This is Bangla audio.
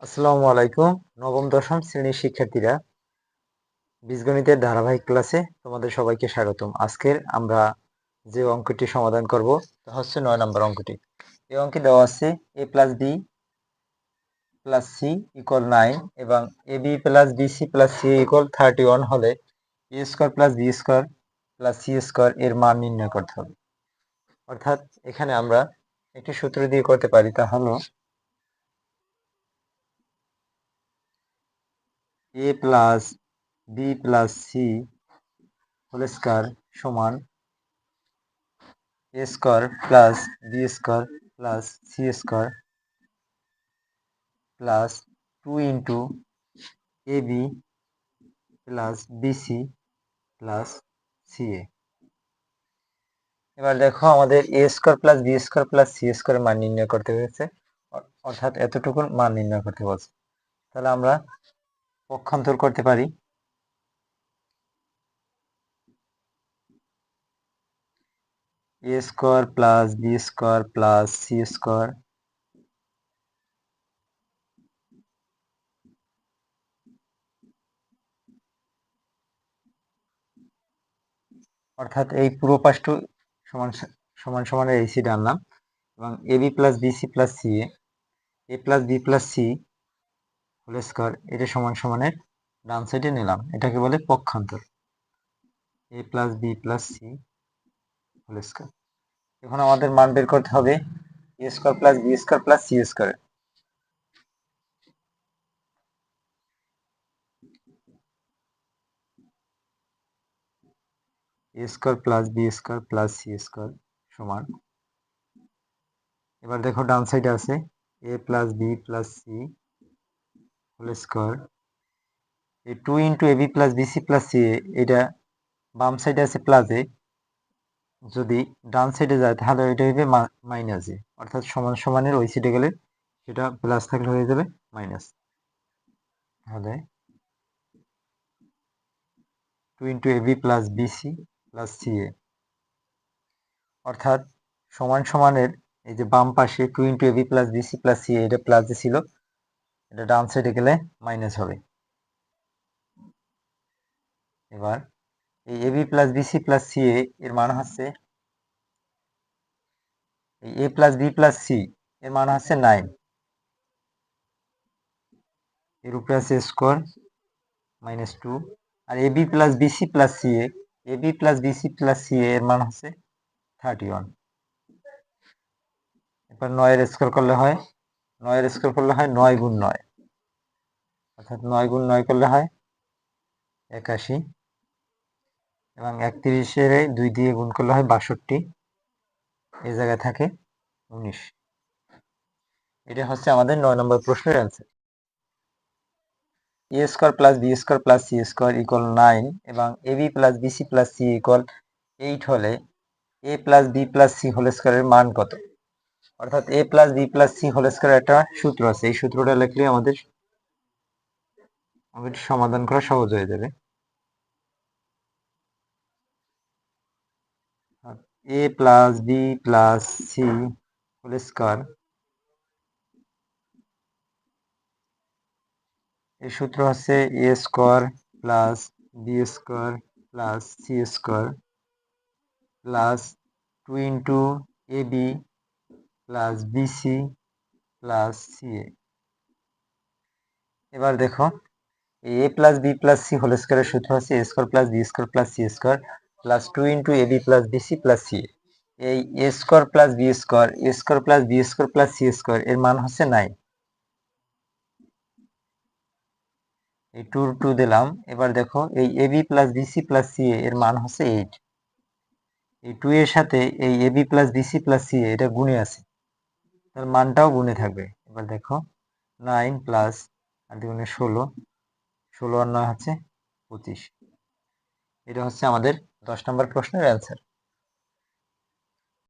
আসসালামু আলাইকুম। নবম দশম শ্রেণীর শিক্ষার্থীরা, বীজগণিতের ধারাবাহিক ক্লাসে তোমাদের সবাইকে স্বাগতম। আজকের আমরা যে অঙ্কটি সমাধান করব তা হচ্ছে 9 নম্বর অঙ্কটি। এই অঙ্কে দেওয়া আছে a plus b plus c equal 9 এবং ab plus bc plus c equal 31 হলে a square plus b square plus c square এর মান নির্ণয় করতে হবে। অর্থাৎ এখানে আমরা একটি সূত্র দিয়ে করতে পারি, তা হলো a plus b plus c whole square সমান a square plus b square plus c square plus 2 into ab plus bc plus ca। এবার দেখো আমাদের a square plus b square plus c স্কয়ারের মান নির্ণয় করতে হয়েছে, অর্থাৎ এতটুকু মান নির্ণয় করতে বলছে। তাহলে আমরা পক্ষান্তর করতে পারি। a square plus b square plus c square অর্থাৎ এই পুরো পাশটু সমান সমান সমান এসি ডানলাম এবং ab plus bc plus ca a plus b plus c whole square এটা সমান সমানের ডান সাইডে নিলাম, এটাকে বলে পক্ষান্তর। a plus b plus c whole square. এখন আমাদের মান বের করতে হবে a square plus b square plus c square. a square plus b square plus c square সমান, এবার দেখো ডান সাইডে আছে a plus b plus c whole square. এই 2 into ab plus bc plus c এটা বাম সাইডে আছে প্লাস এ, যদি ডান সাইডে যায় তাহলে এটা হবে মাইনাস এ, অর্থাৎ সমান সমানের ওই সাইডে গেলে সেটা প্লাস থাকলে হয়ে যাবে মাইনাস। তাহলে 2 into ab plus bc plus ca, অর্থাৎ সমান সমানের এই যে বাম পাশে 2 into ab plus bc plus ca এটা প্লাস ছিল, এটা ডান সাইডে গেলে মাইনাস হবে। এবার এই ab plus bc plus ca এর মান হচ্ছে এই a plus b plus c এর মান হচ্ছে 9, এর উপরে আছে স্কোয়ার মাইনাস 2, আর ab plus bc plus ca ab plus bc plus ca এর মান হচ্ছে 31। এবার 9 এর স্কোয়ার করলে হয় 9 গুণ 9, অর্থাৎ 9 গুণ 9 করলে হয় 81 এবং 31 এর 2 দিয়ে গুণ করলে হয় 62, এই জায়গায় থাকে 19। এটা হচ্ছে আমাদের 9 নম্বর প্রশ্নের answer. a square plus b square plus c square equal 9 এবং ab plus bc plus c equal 8 হলে a plus b plus c whole স্কয়ারের মান কত? অর্থাৎ a plus b plus c whole square একটা সূত্র আছে, এই সূত্রটা লিখলে আমাদের সমাধান করা সহজ হয়ে যাবে। a plus b plus c whole square, এই সূত্র হচ্ছে a square plus b square plus c square plus 2 into ab plus bc plus ca। এবার দেখো a plus b plus c whole স্কয়ারের সূত্র হচ্ছে a square plus b square plus c square plus 2 into ab plus bc plus c। এই a square plus b square a square plus b square plus c square এর মান হচ্ছে 9, এই 2 2 দিলাম। এবার দেখো এই ab plus bc plus c এর মান হচ্ছে 8, এই 2 এর সাথে এই ab plus bc plus c এটা গুণে আছে, তার মানটাও গুণে থাকবে। এবার দেখো 9 প্লাস আর দ্বিগুণে 16, 16 আর 9 হচ্ছে 25। এটা হচ্ছে আমাদের 10 নম্বর প্রশ্নের অ্যান্সার।